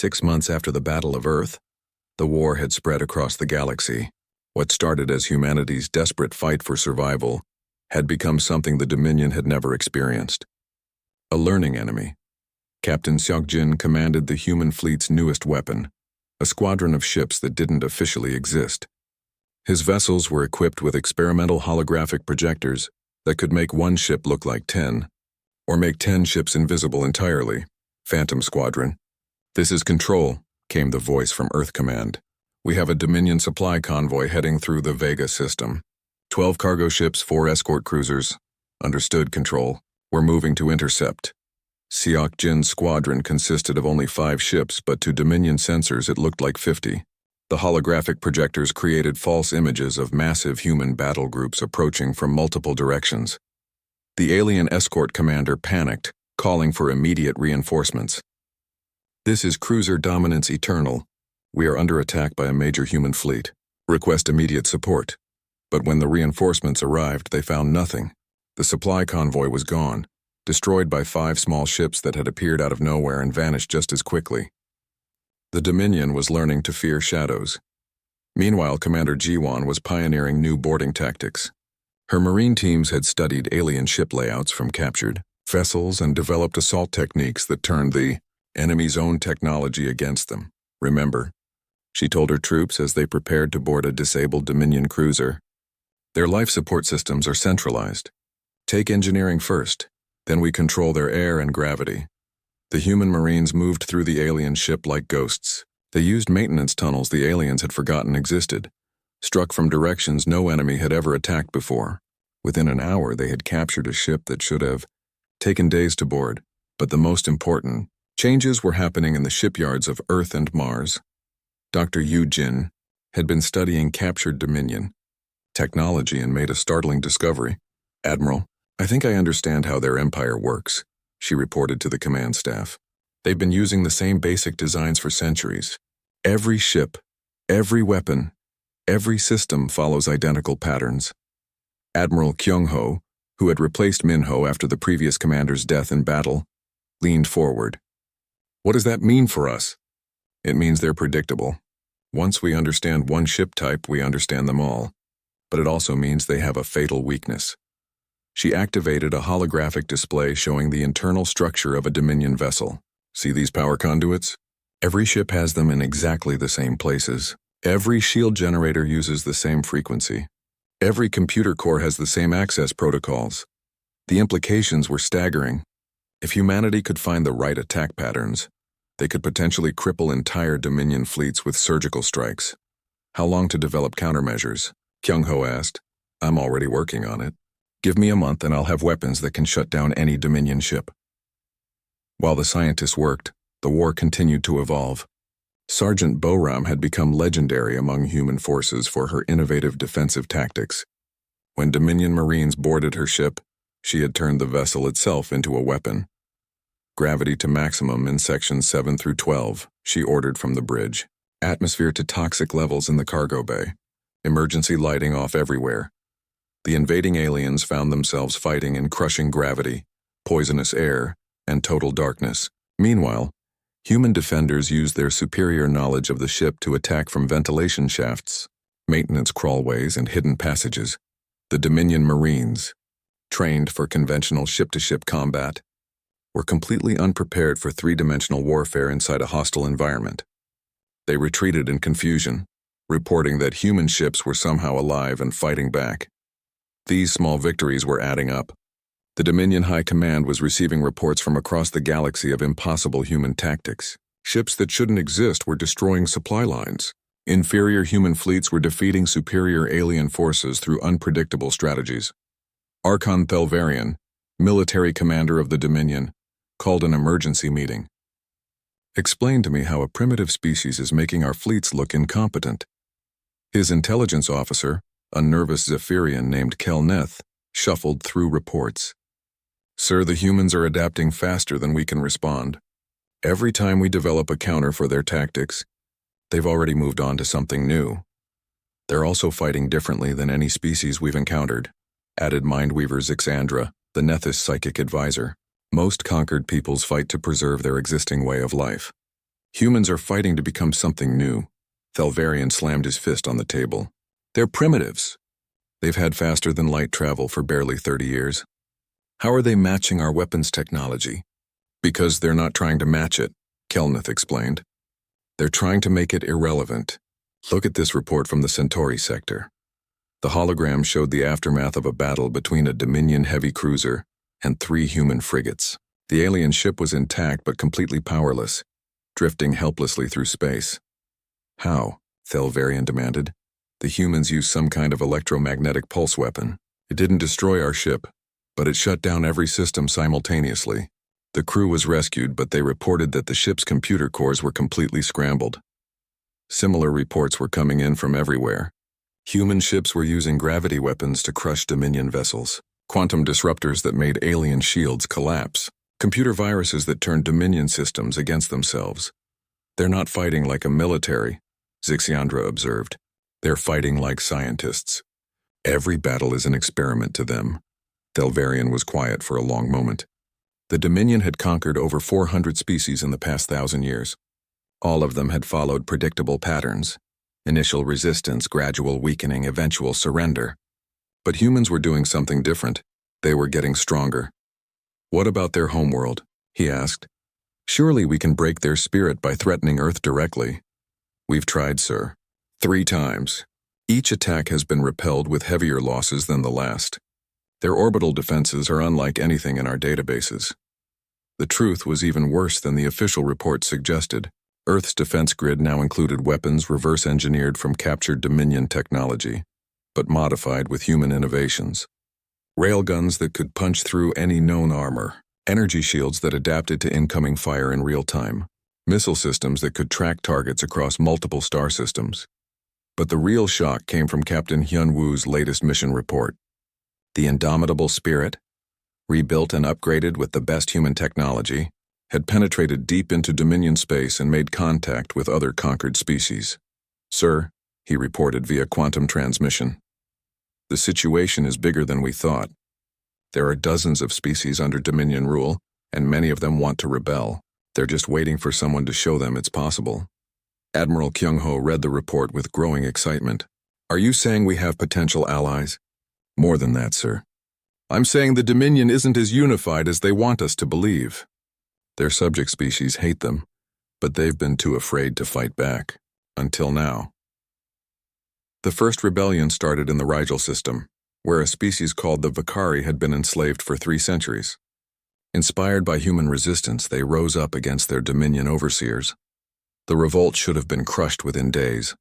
6 months after the Battle of Earth, the war had spread across the galaxy. What started as humanity's desperate fight for survival had become something the Dominion had never experienced. A learning enemy. Captain Seokjin commanded the human fleet's newest weapon, a squadron of ships that didn't officially exist. His vessels were equipped with experimental holographic projectors that could make one ship look like 10, or make 10 ships invisible entirely. Phantom Squadron. "This is Control," came the voice from Earth Command. "We have a Dominion supply convoy heading through the Vega system. 12 cargo ships, 4 escort cruisers. Understood, Control. We're moving to intercept." Seokjin's squadron consisted of only 5 ships, but to Dominion sensors it looked like 50. The holographic projectors created false images of massive human battle groups approaching from multiple directions. The alien escort commander panicked, calling for immediate reinforcements. "This is Cruiser Dominance Eternal. We are under attack by a major human fleet. Request immediate support." But when the reinforcements arrived, they found nothing. The supply convoy was gone, destroyed by 5 small ships that had appeared out of nowhere and vanished just as quickly. The Dominion was learning to fear shadows. Meanwhile, Commander Jiwon was pioneering new boarding tactics. Her marine teams had studied alien ship layouts from captured vessels and developed assault techniques that turned the enemy's own technology against them. "Remember," she told her troops as they prepared to board a disabled Dominion cruiser, "their life support systems are centralized. Take engineering first, then we control their air and gravity." The human Marines moved through the alien ship like ghosts. They used maintenance tunnels the aliens had forgotten existed, struck from directions no enemy had ever attacked before. Within an hour, they had captured a ship that should have taken days to board. But the most important changes were happening in the shipyards of Earth and Mars. Dr. Yu Jin had been studying captured Dominion technology and made a startling discovery. "Admiral, I think I understand how their empire works," she reported to the command staff. "They've been using the same basic designs for centuries. Every ship, every weapon, every system follows identical patterns." Admiral Kyung-ho, who had replaced Min-ho after the previous commander's death in battle, leaned forward. "What does that mean for us?" "It means they're predictable. Once we understand one ship type, we understand them all. But it also means they have a fatal weakness." She activated a holographic display showing the internal structure of a Dominion vessel. "See these power conduits? Every ship has them in exactly the same places. Every shield generator uses the same frequency. Every computer core has the same access protocols." The implications were staggering. If humanity could find the right attack patterns, they could potentially cripple entire Dominion fleets with surgical strikes. "How long to develop countermeasures?" Kyung-ho asked. "I'm already working on it. Give me a month and I'll have weapons that can shut down any Dominion ship." While the scientists worked, the war continued to evolve. Sergeant Boram had become legendary among human forces for her innovative defensive tactics. When Dominion Marines boarded her ship, she had turned the vessel itself into a weapon. "Gravity to maximum in sections 7 through 12, she ordered from the bridge. "Atmosphere to toxic levels in the cargo bay. Emergency lighting off everywhere." The invading aliens found themselves fighting in crushing gravity, poisonous air, and total darkness. Meanwhile, human defenders used their superior knowledge of the ship to attack from ventilation shafts, maintenance crawlways, and hidden passages. The Dominion Marines, trained for conventional ship-to-ship combat, were completely unprepared for 3-dimensional warfare inside a hostile environment. They retreated in confusion, reporting that human ships were somehow alive and fighting back. These small victories were adding up. The Dominion High Command was receiving reports from across the galaxy of impossible human tactics. Ships that shouldn't exist were destroying supply lines. Inferior human fleets were defeating superior alien forces through unpredictable strategies. Archon Thelvarian, military commander of the Dominion, called an emergency meeting. "Explain to me how a primitive species is making our fleets look incompetent." His intelligence officer, a nervous Zephyrian named Kelneth, shuffled through reports. "Sir, the humans are adapting faster than we can respond. Every time we develop a counter for their tactics, they've already moved on to something new. They're also fighting differently than any species we've encountered," added Mindweaver Zixandra, the Nethys psychic advisor. "Most conquered peoples fight to preserve their existing way of life. Humans are fighting to become something new. Thelvarian slammed his fist on the table. They're primitives. They've had faster-than-light travel for barely 30 years. How are they matching our weapons technology? Because they're not trying to match it, Kelneth explained. They're trying to make it irrelevant. Look at this report from the Centauri sector. The hologram showed the aftermath of a battle between a Dominion heavy cruiser and 3 human frigates. The alien ship was intact but completely powerless, drifting helplessly through space. How? Thelvarian demanded. The humans used some kind of electromagnetic pulse weapon. It didn't destroy our ship, but it shut down every system simultaneously. The crew was rescued, but they reported that the ship's computer cores were completely scrambled. Similar reports were coming in from everywhere. Human ships were using gravity weapons to crush Dominion vessels, quantum disruptors that made alien shields collapse, computer viruses that turned Dominion systems against themselves. They're not fighting like a military, Xixiandra observed. They're fighting like scientists. Every battle is an experiment to them. Thelvarian was quiet for a long moment. The Dominion had conquered over 400 species in the past 1,000 years. All of them had followed predictable patterns. Initial resistance, gradual weakening, eventual surrender. But humans were doing something different. They were getting stronger. What about their homeworld? He asked. Surely we can break their spirit by threatening Earth directly. We've tried, sir. 3 times. Each attack has been repelled with heavier losses than the last. Their orbital defenses are unlike anything in our databases. The truth was even worse than the official report suggested. Earth's defense grid now included weapons reverse-engineered from captured Dominion technology, but modified with human innovations. Railguns that could punch through any known armor, energy shields that adapted to incoming fire in real time, missile systems that could track targets across multiple star systems. But the real shock came from Captain Hyun Woo's latest mission report. The indomitable spirit, rebuilt and upgraded with the best human technology, had penetrated deep into Dominion space and made contact with other conquered species. Sir, he reported via quantum transmission. The situation is bigger than we thought. There are dozens of species under Dominion rule, and many of them want to rebel. They're just waiting for someone to show them it's possible. Admiral Kyung-ho read the report with growing excitement. Are you saying we have potential allies? More than that, sir. I'm saying the Dominion isn't as unified as they want us to believe. Their subject species hate them, but they've been too afraid to fight back. Until now. The first rebellion started in the Rigel system, where a species called the Vakari had been enslaved for 3 centuries. Inspired by human resistance, they rose up against their Dominion overseers. The revolt should have been crushed within days.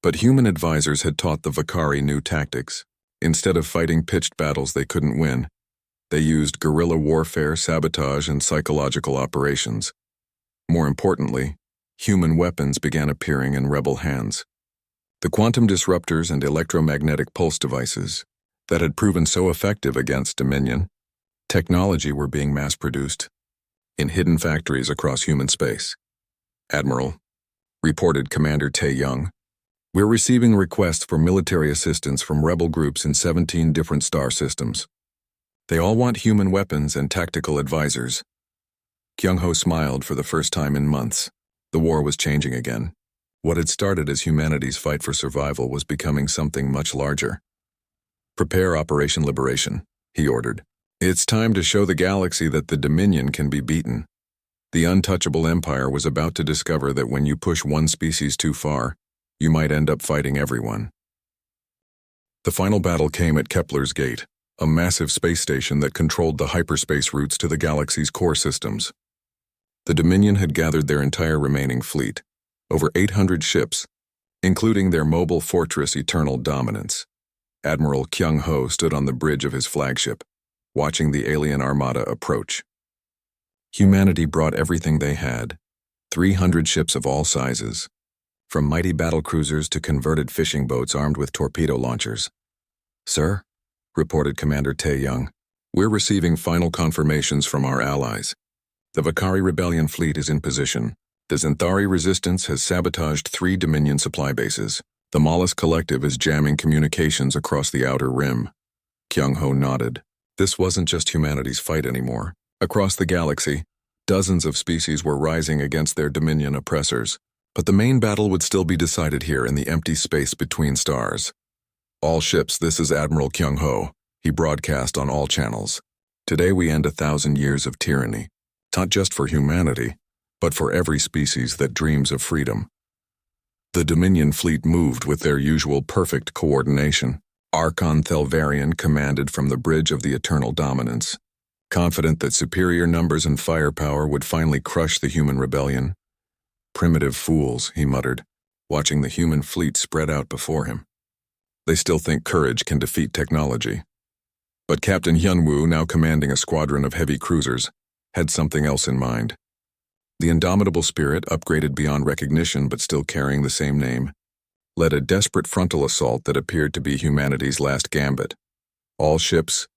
But human advisors had taught the Vakari new tactics. Instead of fighting pitched battles they couldn't win, they used guerrilla warfare, sabotage, and psychological operations. More importantly, human weapons began appearing in rebel hands. The quantum disruptors and electromagnetic pulse devices that had proven so effective against Dominion technology were being mass-produced in hidden factories across human space. Admiral, reported Commander Tae-young, we're receiving requests for military assistance from rebel groups in 17 different star systems. They all want human weapons and tactical advisors. Kyung-ho smiled for the first time in months. The war was changing again. What had started as humanity's fight for survival was becoming something much larger. Prepare Operation Liberation, he ordered. It's time to show the galaxy that the Dominion can be beaten. The Untouchable Empire was about to discover that when you push one species too far, you might end up fighting everyone. The final battle came at Kepler's Gate, a massive space station that controlled the hyperspace routes to the galaxy's core systems. The Dominion had gathered their entire remaining fleet, over 800 ships, including their mobile fortress Eternal Dominance. Admiral Kyung-ho stood on the bridge of his flagship, watching the alien armada approach. Humanity brought everything they had, 300 ships of all sizes, from mighty battlecruisers to converted fishing boats armed with torpedo launchers. Sir, reported Commander Tae-young, we're receiving final confirmations from our allies. The Vakari Rebellion fleet is in position. The Xanthari resistance has sabotaged 3 Dominion supply bases. The Mollusk Collective is jamming communications across the Outer Rim. Kyung-ho nodded. This wasn't just humanity's fight anymore. Across the galaxy, Dozens of species were rising against their Dominion oppressors, but the main battle would still be decided here in the empty space between stars. All ships, this is Admiral Kyung-ho. He broadcast on all channels. Today we end 1,000 years of tyranny, not just for humanity, but for every species that dreams of freedom. The Dominion fleet moved with their usual perfect coordination. Archon Thelvarian commanded from the bridge of the Eternal Dominance, confident that superior numbers and firepower would finally crush the human rebellion. Primitive fools, he muttered, watching the human fleet spread out before him. They still think courage can defeat technology. But Captain Hyunwoo, now commanding a squadron of heavy cruisers, had something else in mind. The indomitable spirit, upgraded beyond recognition but still carrying the same name, led a desperate frontal assault that appeared to be humanity's last gambit. All ships,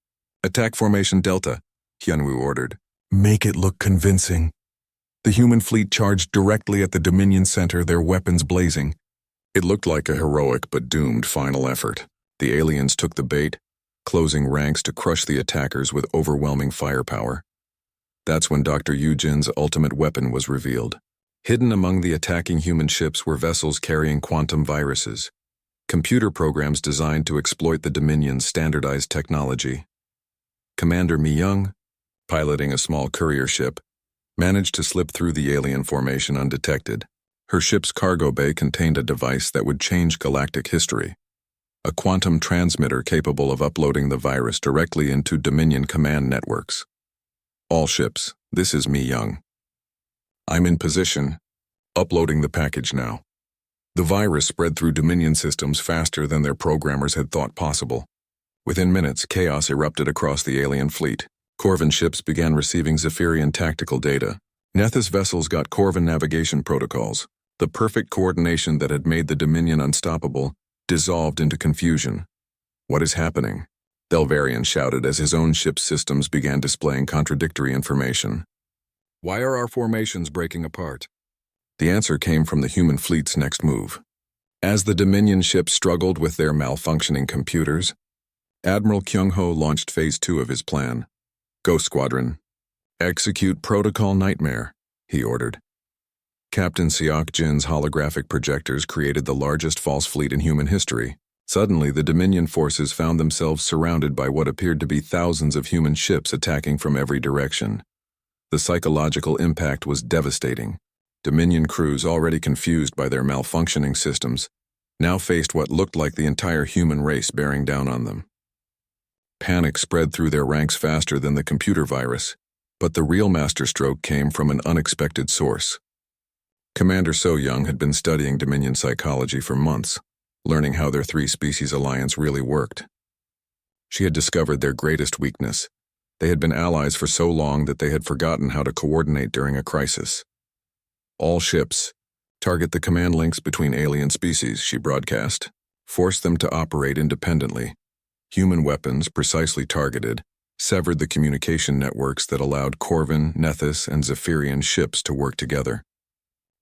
attack formation Delta, Hyunwoo ordered. Make it look convincing. The human fleet charged directly at the Dominion center, their weapons blazing. It looked like a heroic but doomed final effort. The aliens took the bait, closing ranks to crush the attackers with overwhelming firepower. That's when Dr. Yujin's ultimate weapon was revealed. Hidden among the attacking human ships were vessels carrying quantum viruses, computer programs designed to exploit the Dominion's standardized technology. Commander Mi-young, piloting a small courier ship, managed to slip through the alien formation undetected. Her ship's cargo bay contained a device that would change galactic history, a quantum transmitter capable of uploading the virus directly into Dominion command networks. All ships, this is Mi-young. I'm in position, uploading the package now. The virus spread through Dominion systems faster than their programmers had thought possible. Within minutes, chaos erupted across the alien fleet. Corvin ships began receiving Zephyrian tactical data. Nethys vessels got Corvin navigation protocols. The perfect coordination that had made the Dominion unstoppable dissolved into confusion. What is happening? Thelvarian shouted as his own ship's systems began displaying contradictory information. Why are our formations breaking apart? The answer came from the human fleet's next move. As the Dominion ships struggled with their malfunctioning computers, Admiral Kyung-ho launched Phase 2 of his plan. Go Squadron. Execute Protocol Nightmare, he ordered. Captain Seok-jin's holographic projectors created the largest false fleet in human history. Suddenly, the Dominion forces found themselves surrounded by what appeared to be thousands of human ships attacking from every direction. The psychological impact was devastating. Dominion crews, already confused by their malfunctioning systems, now faced what looked like the entire human race bearing down on them. Panic spread through their ranks faster than the computer virus, but the real masterstroke came from an unexpected source. Commander So-young had been studying Dominion psychology for months, learning how their three-species alliance really worked. She had discovered their greatest weakness. They had been allies for so long that they had forgotten how to coordinate during a crisis. All ships, target the command links between alien species, she broadcast. Force them to operate independently. Human weapons, precisely targeted, severed the communication networks that allowed Corvin, Nethys, and Zephyrian ships to work together.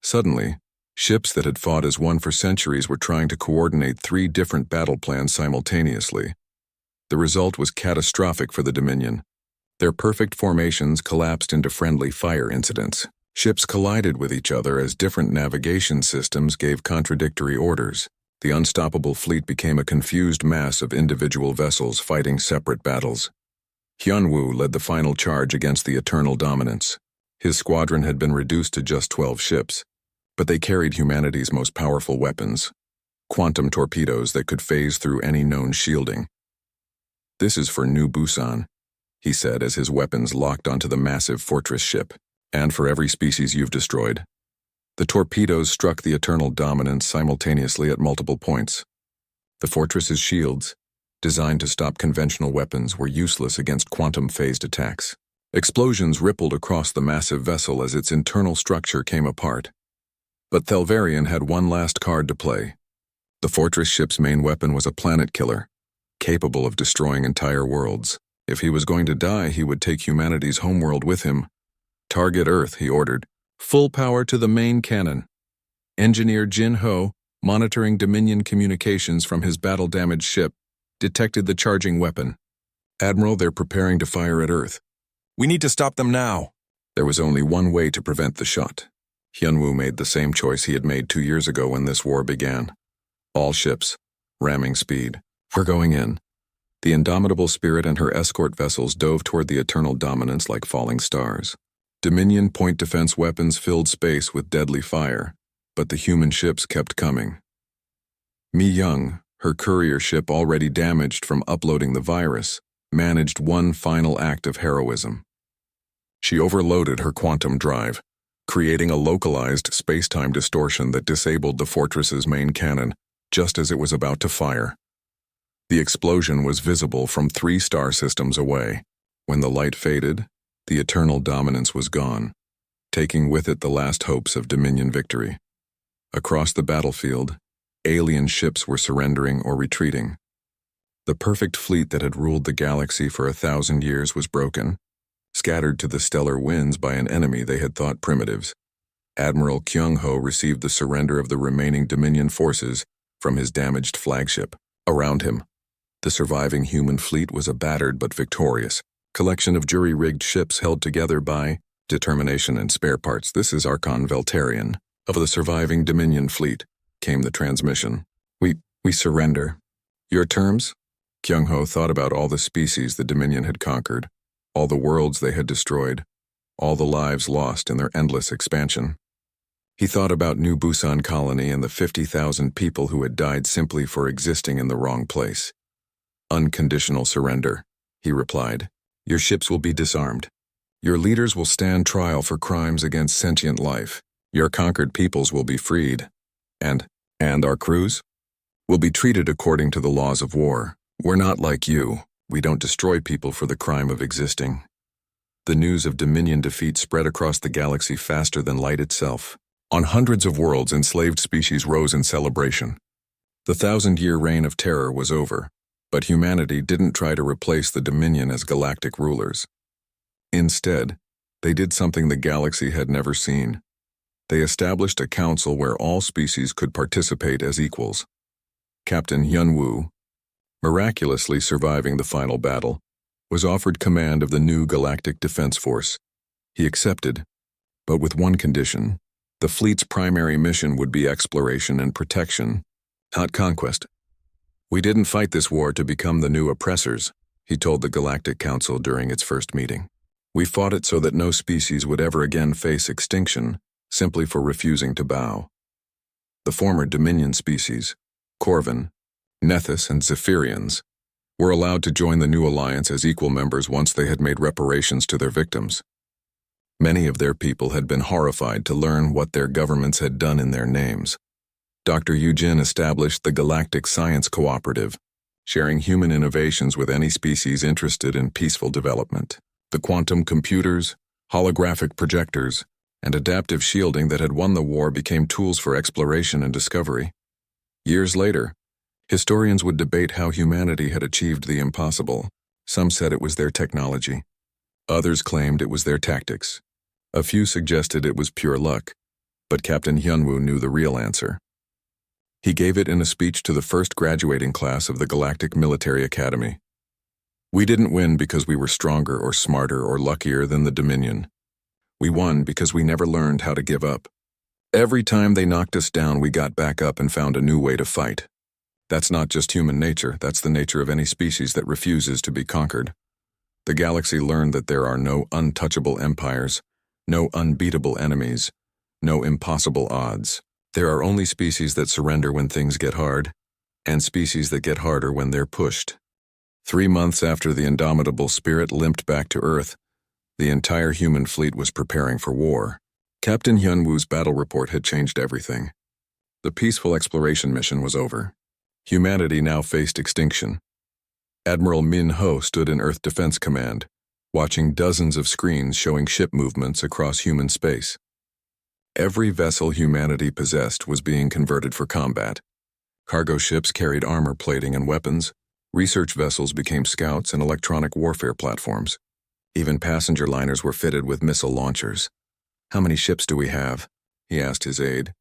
Suddenly, ships that had fought as one for centuries were trying to coordinate 3 different battle plans simultaneously. The result was catastrophic for the Dominion. Their perfect formations collapsed into friendly fire incidents. Ships collided with each other as different navigation systems gave contradictory orders. The unstoppable fleet became a confused mass of individual vessels fighting separate battles. Hyunwoo led the final charge against the Eternal Dominance. His squadron had been reduced to just 12 ships, but they carried humanity's most powerful weapons, quantum torpedoes that could phase through any known shielding. This is for New Busan, he said as his weapons locked onto the massive fortress ship, and for every species you've destroyed. The torpedoes struck the Eternal Dominance simultaneously at multiple points. The fortress's shields, designed to stop conventional weapons, were useless against quantum-phased attacks. Explosions rippled across the massive vessel as its internal structure came apart. But Thelvarian had one last card to play. The fortress ship's main weapon was a planet killer, capable of destroying entire worlds. If he was going to die, he would take humanity's homeworld with him. Target Earth, he ordered. Full power to the main cannon. Engineer Jin Ho, monitoring Dominion communications from his battle-damaged ship, detected the charging weapon. Admiral, they're preparing to fire at Earth. We need to stop them now. There was only one way to prevent the shot. Hyunwoo made the same choice he had made 2 years ago when this war began. All ships, ramming speed, were going in. The indomitable Spirit and her escort vessels dove toward the eternal dominance like falling stars. Dominion point defense weapons filled space with deadly fire, but the human ships kept coming. Mi Young, her courier ship already damaged from uploading the virus, managed one final act of heroism. She overloaded her quantum drive, creating a localized space-time distortion that disabled the fortress's main cannon just as it was about to fire. The explosion was visible from 3 star systems away. When the light faded, the eternal dominance was gone, taking with it the last hopes of Dominion victory. Across the battlefield, alien ships were surrendering or retreating. The perfect fleet that had ruled the galaxy for 1,000 years was broken, scattered to the stellar winds by an enemy they had thought primitives. Admiral Kyung-ho received the surrender of the remaining Dominion forces from his damaged flagship. Around him, the surviving human fleet was a battered but victorious collection of jury-rigged ships held together by determination and spare parts. "This is Archon Veltarian. Of the surviving Dominion fleet," came the transmission. We surrender. Your terms?" Kyung-ho thought about all the species the Dominion had conquered, all the worlds they had destroyed, all the lives lost in their endless expansion. He thought about New Busan Colony and the 50,000 people who had died simply for existing in the wrong place. "Unconditional surrender," he replied. "Your ships will be disarmed. Your leaders will stand trial for crimes against sentient life. Your conquered peoples will be freed. And our crews will be treated according to the laws of war. We're not like you. We don't destroy people for the crime of existing." The news of Dominion defeat spread across the galaxy faster than light itself. On hundreds of worlds, enslaved species rose in celebration. The 1,000-year reign of terror was over, but humanity didn't try to replace the Dominion as galactic rulers. Instead, they did something the galaxy had never seen. They established a council where all species could participate as equals. Captain Hyunwoo, miraculously surviving the final battle, was offered command of the new Galactic Defense Force. He accepted, but with one condition: the fleet's primary mission would be exploration and protection, not conquest. "We didn't fight this war to become the new oppressors," he told the Galactic Council during its first meeting. "We fought it so that no species would ever again face extinction simply for refusing to bow." The former Dominion species, Corvin, Nethys, and Zephyrians, were allowed to join the new alliance as equal members once they had made reparations to their victims. Many of their people had been horrified to learn what their governments had done in their names. Dr. Yujin established the Galactic Science Cooperative, sharing human innovations with any species interested in peaceful development. The quantum computers, holographic projectors, and adaptive shielding that had won the war became tools for exploration and discovery. Years later, historians would debate how humanity had achieved the impossible. Some said it was their technology. Others claimed it was their tactics. A few suggested it was pure luck, but Captain Hyunwoo knew the real answer. He gave it in a speech to the first graduating class of the Galactic Military Academy. "We didn't win because we were stronger or smarter or luckier than the Dominion. We won because we never learned how to give up. Every time they knocked us down, we got back up and found a new way to fight. That's not just human nature, that's the nature of any species that refuses to be conquered. The galaxy learned that there are no untouchable empires, no unbeatable enemies, no impossible odds. There are only species that surrender when things get hard, and species that get harder when they're pushed." 3 months after the indomitable Spirit limped back to Earth, the entire human fleet was preparing for war. Captain Hyunwoo's battle report had changed everything. The peaceful exploration mission was over. Humanity now faced extinction. Admiral Min Ho stood in Earth Defense Command, watching dozens of screens showing ship movements across human space. Every vessel humanity possessed was being converted for combat. Cargo ships carried armor plating and weapons. Research vessels became scouts and electronic warfare platforms. Even passenger liners were fitted with missile launchers. "How many ships do we have?" he asked his aide.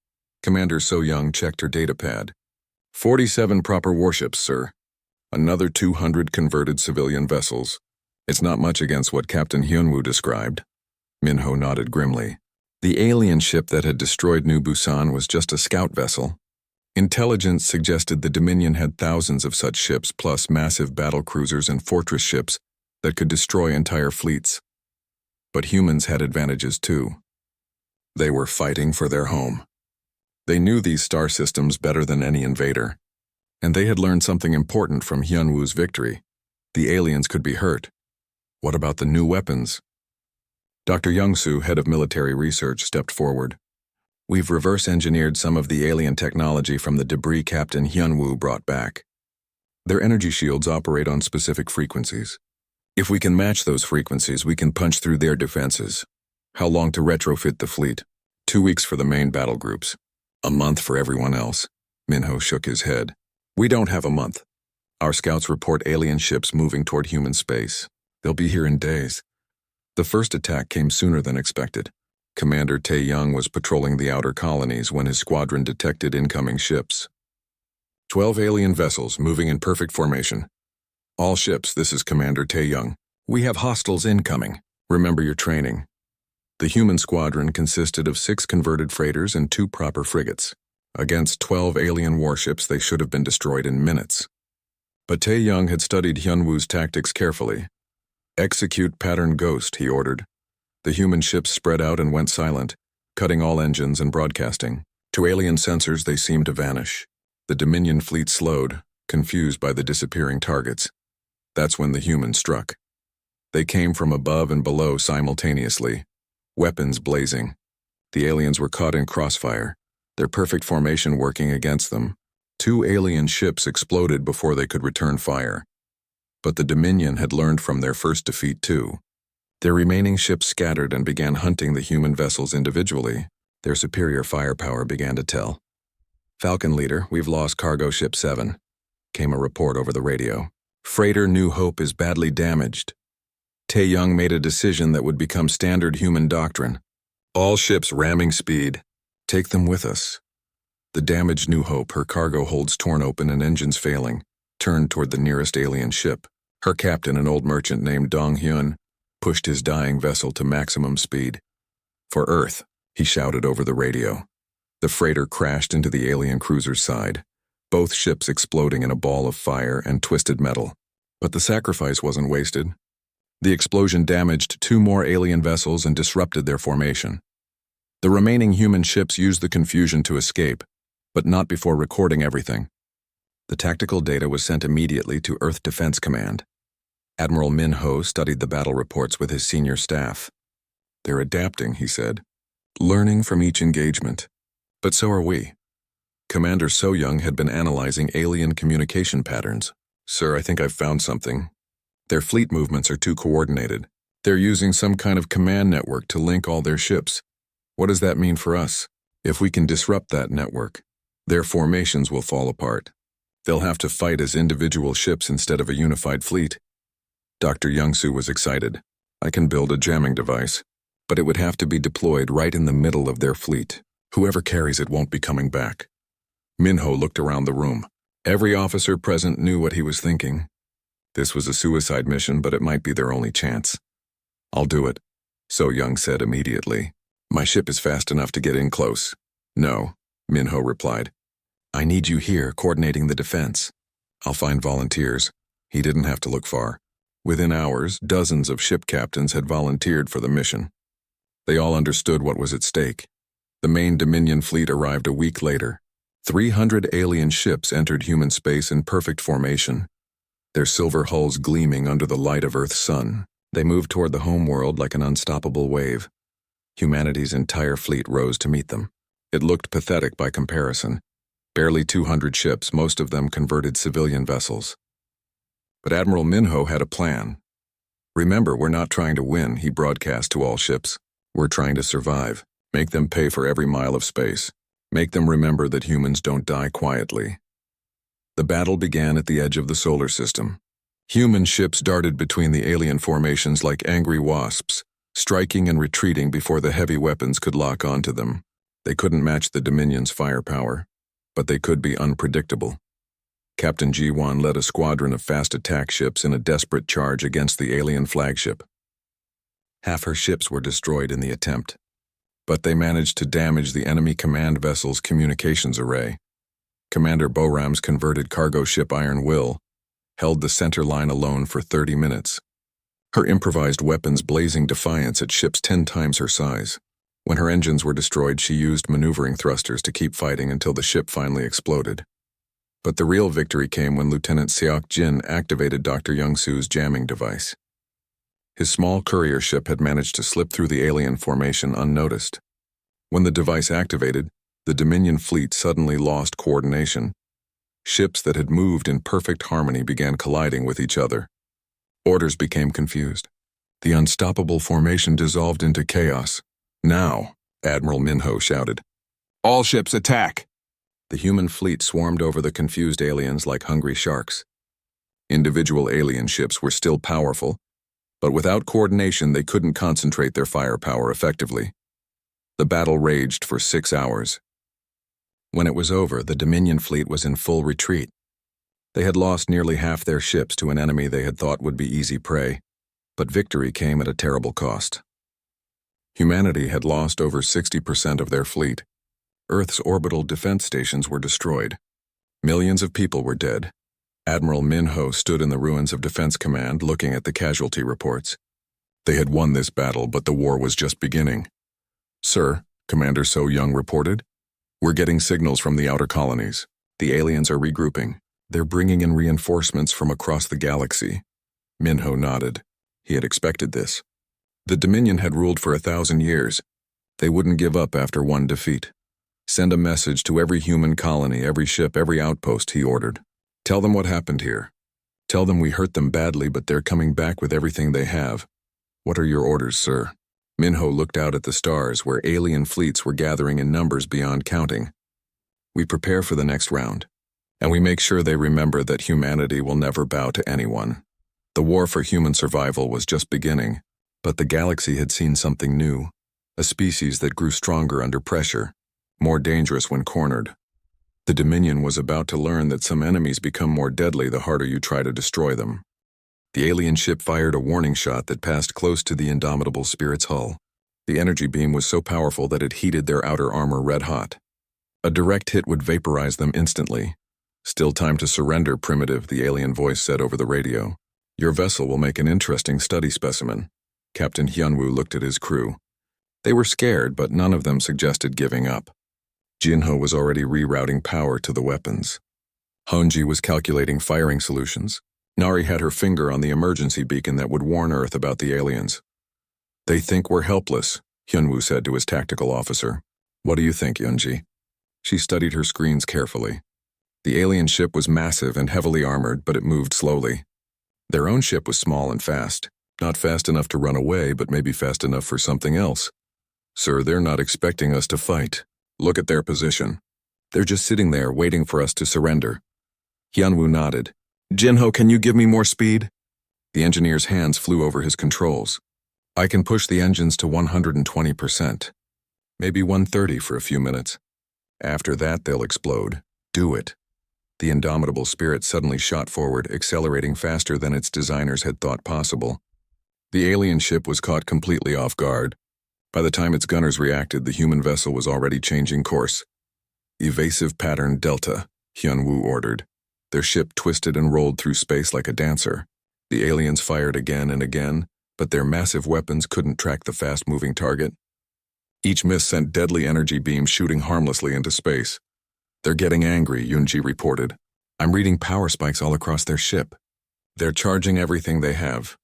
Commander So-young checked her datapad. 47 proper warships, sir. Another 200 converted civilian vessels. It's not much against what Captain Hyunwoo described. Minho nodded grimly. The alien ship that had destroyed New Busan was just a scout vessel. Intelligence suggested the Dominion had thousands of such ships, plus massive battle cruisers and fortress ships that could destroy entire fleets. But humans had advantages too. They were fighting for their home. They knew these star systems better than any invader, and they had learned something important from Hyunwoo's victory. The aliens could be hurt. What about the new weapons? Dr. Young-soo, head of military research, stepped forward. We've reverse-engineered some of the alien technology from the debris Captain Hyunwoo brought back. Their energy shields operate on specific frequencies. If we can match those frequencies, we can punch through their defenses. How long to retrofit the fleet? 2 weeks for the main battle groups. A month for everyone else. Minho shook his head. We don't have a month. Our scouts report alien ships moving toward human space. They'll be here in days. The first attack came sooner than expected. Commander Tae-young was patrolling the outer colonies when his squadron detected incoming ships. 12 alien vessels moving in perfect formation. All ships, this is Commander Tae-young. We have hostiles incoming. Remember your training. The human squadron consisted of 6 converted freighters and 2 proper frigates. Against 12 alien warships, they should have been destroyed in minutes. But Tae-young had studied Hyunwoo's tactics carefully. Execute pattern ghost, he ordered. The human ships spread out and went silent, cutting all engines and broadcasting. To alien sensors, they seemed to vanish. The Dominion fleet slowed, confused by the disappearing targets. That's when the humans struck. They came from above and below simultaneously, weapons blazing. The aliens were caught in crossfire, their perfect formation working against them. 2 alien ships exploded before they could return fire. But the Dominion had learned from their first defeat too. Their remaining ships scattered and began hunting the human vessels individually. Their superior firepower began to tell. Falcon Leader, we've lost cargo ship 7, came a report over the radio. Freighter New Hope is badly damaged. Tae-young made a decision that would become standard human doctrine. All ships ramming speed. Take them with us. The damaged New Hope, her cargo holds torn open and engines failing, turned toward the nearest alien ship. Her captain, an old merchant named Dong-hyun, pushed his dying vessel to maximum speed. For Earth, he shouted over the radio. The freighter crashed into the alien cruiser's side, both ships exploding in a ball of fire and twisted metal. But the sacrifice wasn't wasted. The explosion damaged 2 more alien vessels and disrupted their formation. The remaining human ships used the confusion to escape, but not before recording everything. The tactical data was sent immediately to Earth Defense Command. Admiral Minho studied the battle reports with his senior staff. They're adapting, he said, learning from each engagement. But so are we. Commander So-young had been analyzing alien communication patterns. Sir, I think I've found something. Their fleet movements are too coordinated. They're using some kind of command network to link all their ships. What does that mean for us? If we can disrupt that network, their formations will fall apart. They'll have to fight as individual ships instead of a unified fleet. Dr. Young-soo was excited. I can build a jamming device, but it would have to be deployed right in the middle of their fleet. Whoever carries it won't be coming back. Minho looked around the room. Every officer present knew what he was thinking. This was a suicide mission, but it might be their only chance. I'll do it, So-young said immediately. My ship is fast enough to get in close. No, Minho replied. I need you here coordinating the defense. I'll find volunteers. He didn't have to look far. Within hours, dozens of ship captains had volunteered for the mission. They all understood what was at stake. The main Dominion fleet arrived a week later. 300 alien ships entered human space in perfect formation, their silver hulls gleaming under the light of Earth's sun. They moved toward the home world like an unstoppable wave. Humanity's entire fleet rose to meet them. It looked pathetic by comparison. Barely 200 ships, most of them converted civilian vessels. But Admiral Minho had a plan. Remember, we're not trying to win, he broadcast to all ships. We're trying to survive. Make them pay for every mile of space. Make them remember that humans don't die quietly. The battle began at the edge of the solar system. Human ships darted between the alien formations like angry wasps, striking and retreating before the heavy weapons could lock onto them. They couldn't match the Dominion's firepower, but they could be unpredictable. Captain Ji-won led a squadron of fast attack ships in a desperate charge against the alien flagship. Half her ships were destroyed in the attempt. But they managed to damage the enemy command vessel's communications array. Commander Boram's converted cargo ship Iron Will held the center line alone for 30 minutes. Her improvised weapons blazing defiance at ships 10 times her size. When her engines were destroyed, she used maneuvering thrusters to keep fighting until the ship finally exploded. But the real victory came when Lieutenant Seok Jin activated Dr. Young-Soo's jamming device. His small courier ship had managed to slip through the alien formation unnoticed. When the device activated, the Dominion fleet suddenly lost coordination. Ships that had moved in perfect harmony began colliding with each other. Orders became confused. The unstoppable formation dissolved into chaos. "Now," Admiral Minho shouted. "All ships attack!" The human fleet swarmed over the confused aliens like hungry sharks. Individual alien ships were still powerful, but without coordination they couldn't concentrate their firepower effectively. The battle raged for 6 hours. When it was over, the Dominion fleet was in full retreat. They had lost nearly half their ships to an enemy they had thought would be easy prey, but victory came at a terrible cost. Humanity had lost over 60% of their fleet. Earth's orbital defense stations were destroyed. Millions of people were dead. Admiral Minho stood in the ruins of Defense Command looking at the casualty reports. They had won this battle, but the war was just beginning. "Sir," Commander So Young reported, "we're getting signals from the outer colonies. The aliens are regrouping. They're bringing in reinforcements from across the galaxy." Minho nodded. He had expected this. The Dominion had ruled for 1,000 years. They wouldn't give up after one defeat. "Send a message to every human colony, every ship, every outpost," he ordered. "Tell them what happened here. Tell them we hurt them badly, but they're coming back with everything they have." "What are your orders, sir?" Minho looked out at the stars where alien fleets were gathering in numbers beyond counting. "We prepare for the next round, and we make sure they remember that humanity will never bow to anyone." The war for human survival was just beginning, but the galaxy had seen something new, a species that grew stronger under pressure, more dangerous when cornered. The Dominion was about to learn that some enemies become more deadly the harder you try to destroy them. The alien ship fired a warning shot that passed close to the indomitable Spirit's hull. The energy beam was so powerful that it heated their outer armor red hot. A direct hit would vaporize them instantly. "Still time to surrender, Primitive," the alien voice said over the radio. "Your vessel will make an interesting study specimen." Captain Hyunwoo looked at his crew. They were scared, but none of them suggested giving up. Jinho was already rerouting power to the weapons. Honji was calculating firing solutions. Nari had her finger on the emergency beacon that would warn Earth about the aliens. "They think we're helpless," Hyunwoo said to his tactical officer. "What do you think, Yunji?" She studied her screens carefully. The alien ship was massive and heavily armored, but it moved slowly. Their own ship was small and fast. Not fast enough to run away, but maybe fast enough for something else. "Sir, they're not expecting us to fight. Look at their position. They're just sitting there waiting for us to surrender." Hyunwoo nodded. "Jinho, can you give me more speed?" The engineer's hands flew over his controls. "I can push the engines to 120%. Maybe 130 for a few minutes. After that, they'll explode. Do it." The indomitable Spirit suddenly shot forward, accelerating faster than its designers had thought possible. The alien ship was caught completely off guard. By the time its gunners reacted, the human vessel was already changing course. "Evasive pattern Delta," Hyunwoo ordered. Their ship twisted and rolled through space like a dancer. The aliens fired again and again, but their massive weapons couldn't track the fast-moving target. Each miss sent deadly energy beams shooting harmlessly into space. "They're getting angry," Yunji reported. "I'm reading power spikes all across their ship. They're charging everything they have."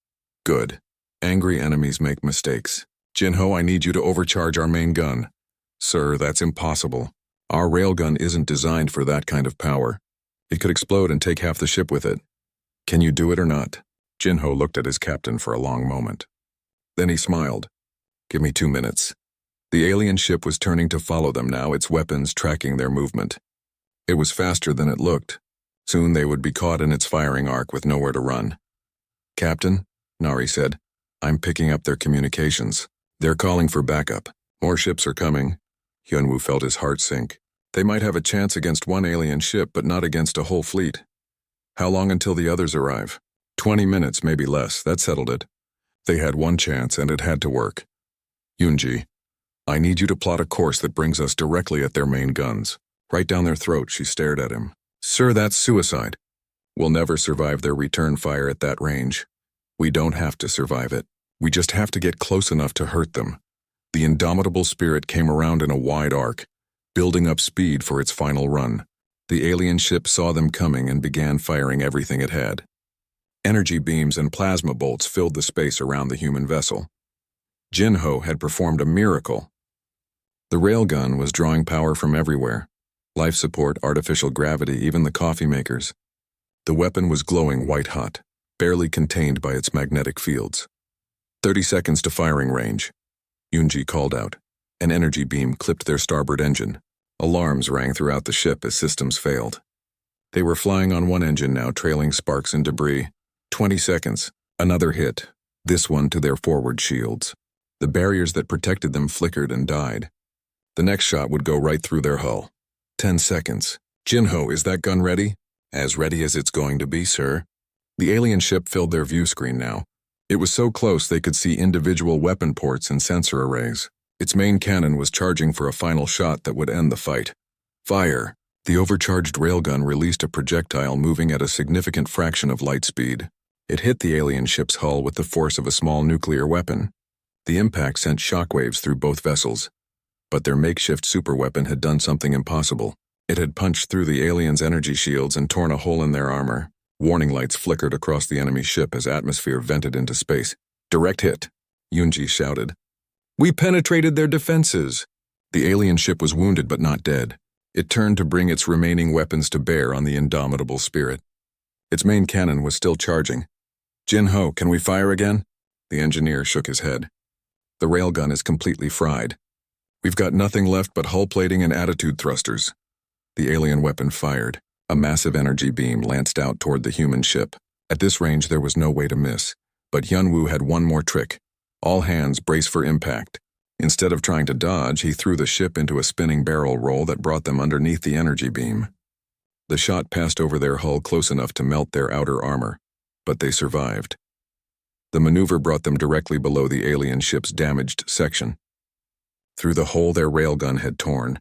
"Good. Angry enemies make mistakes. Jinho, I need you to overcharge our main gun." "Sir, that's impossible. Our railgun isn't designed for that kind of power. It could explode and take half the ship with it." "Can you do it or not?" Jinho looked at his captain for a long moment. Then he smiled. "Give me 2 minutes." The alien ship was turning to follow them now, its weapons tracking their movement. It was faster than it looked. Soon they would be caught in its firing arc with nowhere to run. "Captain," Nari said, "I'm picking up their communications. They're calling for backup. More ships are coming." Hyunwoo felt his heart sink. They might have a chance against one alien ship, but not against a whole fleet. "How long until the others arrive?" 20 minutes, maybe less. That settled it. They had one chance, and it had to work. Yunji, I need you to plot a course that brings us directly at their main guns. Right down their throat, she stared at him. Sir, that's suicide. We'll never survive their return fire at that range. We don't have to survive it. We just have to get close enough to hurt them. The indomitable spirit came around in a wide arc, building up speed for its final run. The alien ship saw them coming and began firing everything it had. Energy beams and plasma bolts filled the space around the human vessel. Jinho had performed a miracle. The railgun was drawing power from everywhere. Life support, artificial gravity, even the coffee makers. The weapon was glowing white-hot, barely contained by its magnetic fields. 30 seconds to firing range. Yunji called out. An energy beam clipped their starboard engine. Alarms rang throughout the ship as systems failed. They were flying on one engine now, trailing sparks and debris. 20 seconds. Another hit, this one to their forward shields. The barriers that protected them flickered and died. The next shot would go right through their hull. 10 seconds. Jinho, is that gun ready? As ready as it's going to be, sir. The alien ship filled their view screen now. It was so close they could see individual weapon ports and sensor arrays. Its main cannon was charging for a final shot that would end the fight. Fire! The overcharged railgun released a projectile moving at a significant fraction of light speed. It hit the alien ship's hull with the force of a small nuclear weapon. The impact sent shockwaves through both vessels. But their makeshift superweapon had done something impossible. It had punched through the aliens' energy shields and torn a hole in their armor. Warning lights flickered across the enemy ship as atmosphere vented into space. Direct hit, Yunji shouted. We penetrated their defenses. The alien ship was wounded but not dead. It turned to bring its remaining weapons to bear on the indomitable spirit. Its main cannon was still charging. Jinho, can we fire again? The engineer shook his head. The railgun is completely fried. We've got nothing left but hull plating and attitude thrusters. The alien weapon fired. A massive energy beam lanced out toward the human ship. At this range, there was no way to miss. But Hyunwoo had one more trick. All hands brace for impact. Instead of trying to dodge, he threw the ship into a spinning barrel roll that brought them underneath the energy beam. The shot passed over their hull close enough to melt their outer armor, but they survived. The maneuver brought them directly below the alien ship's damaged section. Through the hole their railgun had torn,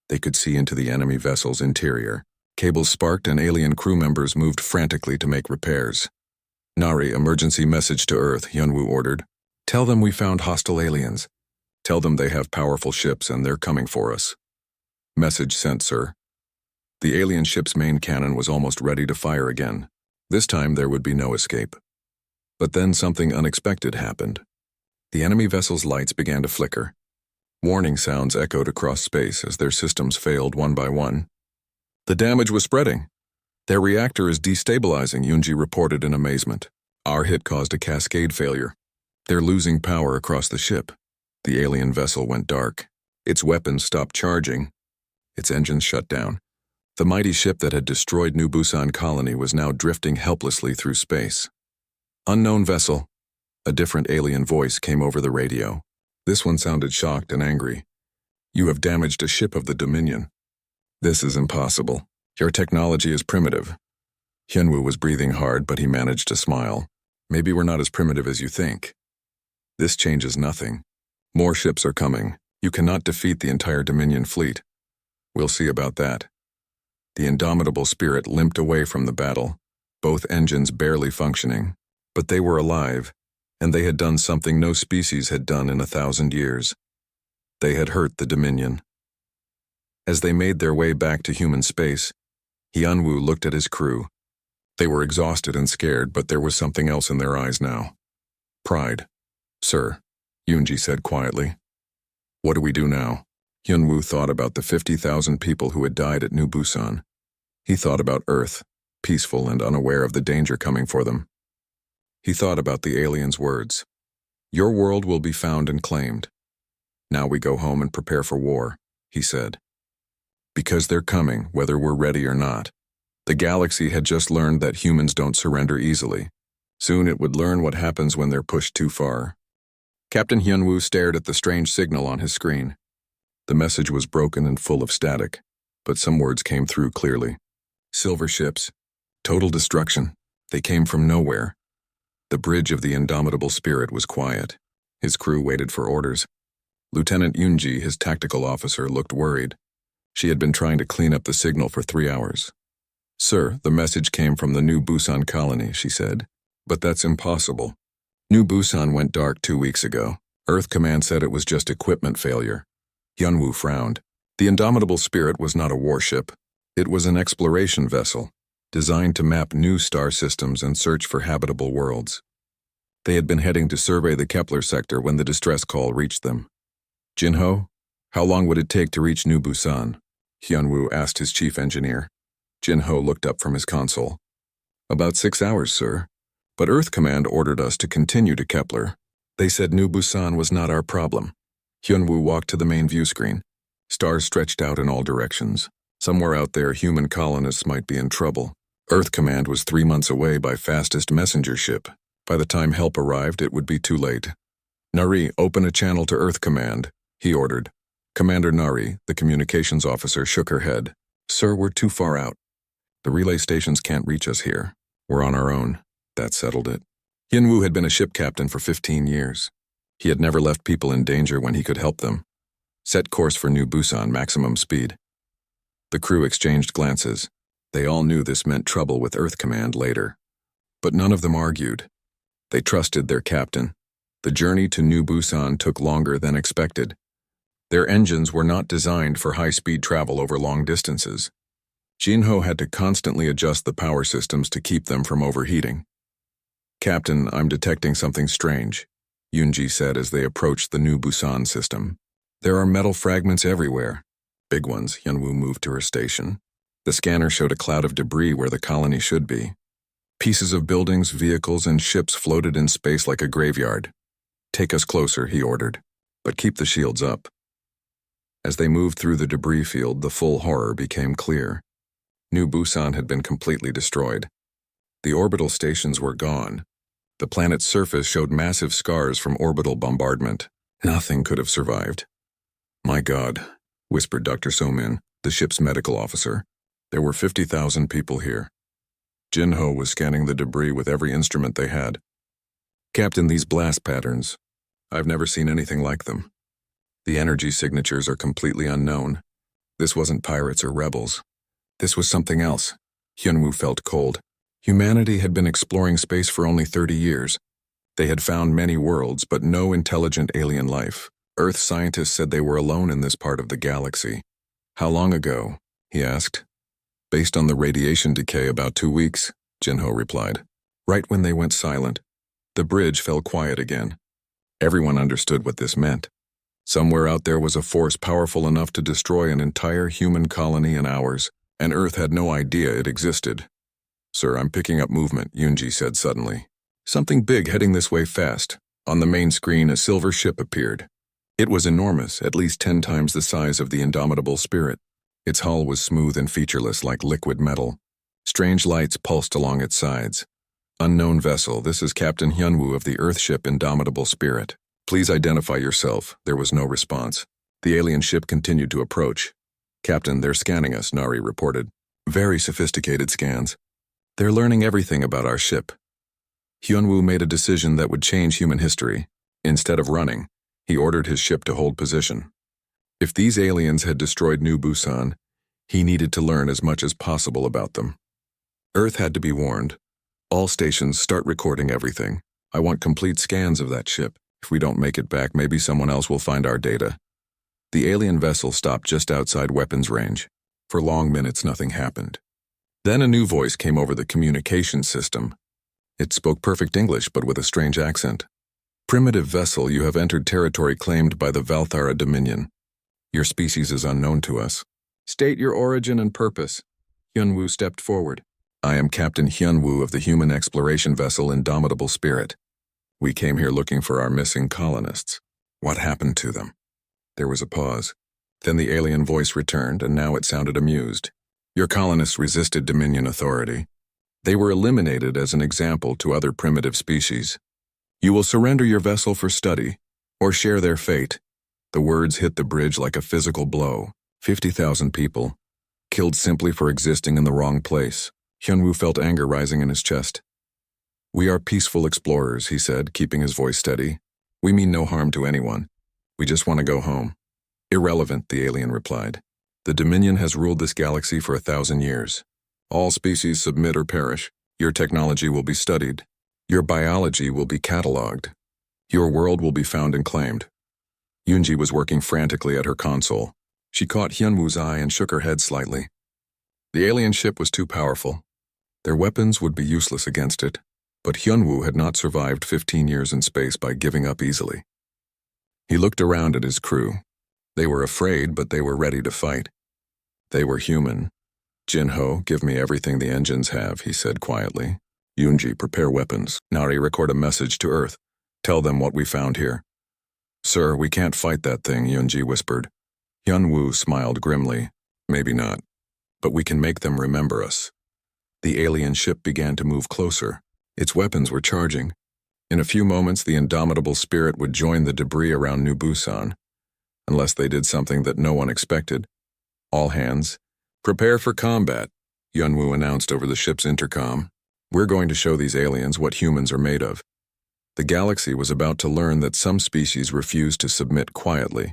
they could see into the enemy vessel's interior. Cables sparked and alien crew members moved frantically to make repairs. Nari, emergency message to Earth, Hyunwoo ordered. Tell them we found hostile aliens. Tell them they have powerful ships and they're coming for us. Message sent, sir. The alien ship's main cannon was almost ready to fire again. This time there would be no escape. But then something unexpected happened. The enemy vessel's lights began to flicker. Warning sounds echoed across space as their systems failed one by one. The damage was spreading. Their reactor is destabilizing, Yunji reported in amazement. Our hit caused a cascade failure. They're losing power across the ship. The alien vessel went dark. Its weapons stopped charging. Its engines shut down. The mighty ship that had destroyed New Busan Colony was now drifting helplessly through space. Unknown vessel. A different alien voice came over the radio. This one sounded shocked and angry. You have damaged a ship of the Dominion. This is impossible. Your technology is primitive. Hyunwoo was breathing hard, but he managed to smile. Maybe we're not as primitive as you think. This changes nothing. More ships are coming. You cannot defeat the entire Dominion fleet. We'll see about that. The indomitable spirit limped away from the battle, both engines barely functioning. But they were alive, and they had done something no species had done in 1,000 years. They had hurt the Dominion. As they made their way back to human space, Hyunwoo looked at his crew. They were exhausted and scared, but there was something else in their eyes now. Pride. Sir, Yunji said quietly. What do we do now? Hyunwoo thought about the 50,000 people who had died at New Busan. He thought about Earth, peaceful and unaware of the danger coming for them. He thought about the aliens' words. Your world will be found and claimed. Now we go home and prepare for war, he said. Because they're coming, whether we're ready or not. The galaxy had just learned that humans don't surrender easily. Soon it would learn what happens when they're pushed too far. Captain Hyunwoo stared at the strange signal on his screen. The message was broken and full of static, but some words came through clearly. Silver ships. Total destruction. They came from nowhere. The bridge of the Indomitable Spirit was quiet. His crew waited for orders. Lieutenant Yunji, his tactical officer, looked worried. She had been trying to clean up the signal for 3 hours. "Sir, the message came from the New Busan colony," she said. "But that's impossible. New Busan went dark 2 weeks ago. Earth Command said it was just equipment failure." Hyunwoo frowned. The Indomitable Spirit was not a warship. It was an exploration vessel, designed to map new star systems and search for habitable worlds. They had been heading to survey the Kepler sector when the distress call reached them. "Jinho, how long would it take to reach New Busan?" Hyunwoo asked his chief engineer. Jinho looked up from his console. "About 6 hours, sir. But Earth Command ordered us to continue to Kepler. They said New Busan was not our problem." Hyunwoo walked to the main view screen. Stars stretched out in all directions. Somewhere out there, human colonists might be in trouble. Earth Command was 3 months away by fastest messenger ship. By the time help arrived, it would be too late. "Nari, open a channel to Earth Command," he ordered. Commander Nari, the communications officer, shook her head. "Sir, we're too far out. The relay stations can't reach us here. We're on our own." That settled it. Hyunwoo had been a ship captain for 15 years. He had never left people in danger when he could help them. "Set course for New Busan, maximum speed." The crew exchanged glances. They all knew this meant trouble with Earth Command later. But none of them argued. They trusted their captain. The journey to New Busan took longer than expected. Their engines were not designed for high-speed travel over long distances. Jinho had to constantly adjust the power systems to keep them from overheating. "Captain, I'm detecting something strange," Yunji said as they approached the New Busan system. "There are metal fragments everywhere." "Big ones," Hyunwoo moved to her station. The scanner showed a cloud of debris where the colony should be. Pieces of buildings, vehicles, and ships floated in space like a graveyard. "Take us closer," he ordered, "but keep the shields up." As they moved through the debris field, the full horror became clear. New Busan had been completely destroyed. The orbital stations were gone. The planet's surface showed massive scars from orbital bombardment. Nothing could have survived. "My God," whispered Dr. Somin, the ship's medical officer. "There were 50,000 people here." Jinho was scanning the debris with every instrument they had. "Captain, these blast patterns. I've never seen anything like them. The energy signatures are completely unknown. This wasn't pirates or rebels. This was something else." Hyunwoo felt cold. Humanity had been exploring space for only 30 years. They had found many worlds, but no intelligent alien life. Earth scientists said they were alone in this part of the galaxy. "How long ago?" he asked. "Based on the radiation decay, about 2 weeks, Jinho replied. "Right when they went silent." The bridge fell quiet again. Everyone understood what this meant. Somewhere out there was a force powerful enough to destroy an entire human colony in hours, and Earth had no idea it existed. "Sir, I'm picking up movement," Yunji said suddenly. "Something big heading this way fast." On the main screen, a silver ship appeared. It was enormous, at least 10 times the size of the Indomitable Spirit. Its hull was smooth and featureless like liquid metal. Strange lights pulsed along its sides. "Unknown vessel, this is Captain Hyunwoo of the Earthship Indomitable Spirit. Please identify yourself." There was no response. The alien ship continued to approach. "Captain, they're scanning us," Nari reported. "Very sophisticated scans. They're learning everything about our ship." Hyunwoo made a decision that would change human history. Instead of running, he ordered his ship to hold position. If these aliens had destroyed New Busan, he needed to learn as much as possible about them. Earth had to be warned. "All stations, start recording everything. I want complete scans of that ship. If we don't make it back, maybe someone else will find our data." The alien vessel stopped just outside weapons range. For long minutes, nothing happened. Then a new voice came over the communication system. It spoke perfect English, but with a strange accent. "Primitive vessel, you have entered territory claimed by the Valthara Dominion. Your species is unknown to us. State your origin and purpose." Hyunwoo stepped forward. "I am Captain Hyunwoo of the human exploration vessel Indomitable Spirit. We came here looking for our missing colonists. What happened to them?" There was a pause. Then the alien voice returned, and now it sounded amused. "Your colonists resisted Dominion authority. They were eliminated as an example to other primitive species. You will surrender your vessel for study, or share their fate." The words hit the bridge like a physical blow. 50,000 people, killed simply for existing in the wrong place. Hyunwoo felt anger rising in his chest. We are peaceful explorers, he said, keeping his voice steady. We mean no harm to anyone. We just want to go home. Irrelevant, the alien replied. The Dominion has ruled this galaxy for 1,000 years. All species submit or perish. Your technology will be studied. Your biology will be catalogued. Your world will be found and claimed. Yunji was working frantically at her console. She caught Hyunwoo's eye and shook her head slightly. The alien ship was too powerful. Their weapons would be useless against it, but Hyunwoo had not survived 15 years in space by giving up easily. He looked around at his crew. They were afraid, but they were ready to fight. They were human. Jinho, give me everything the engines have, he said quietly. Yunji, prepare weapons. Nari, record a message to Earth. Tell them what we found here. Sir, we can't fight that thing, Yunji whispered. Hyunwoo smiled grimly. Maybe not. But we can make them remember us. The alien ship began to move closer. Its weapons were charging. In a few moments, the indomitable spirit would join the debris around New Busan. Unless they did something that no one expected. All hands, prepare for combat, Hyunwoo announced over the ship's intercom. We're going to show these aliens what humans are made of. The galaxy was about to learn that some species refuse to submit quietly.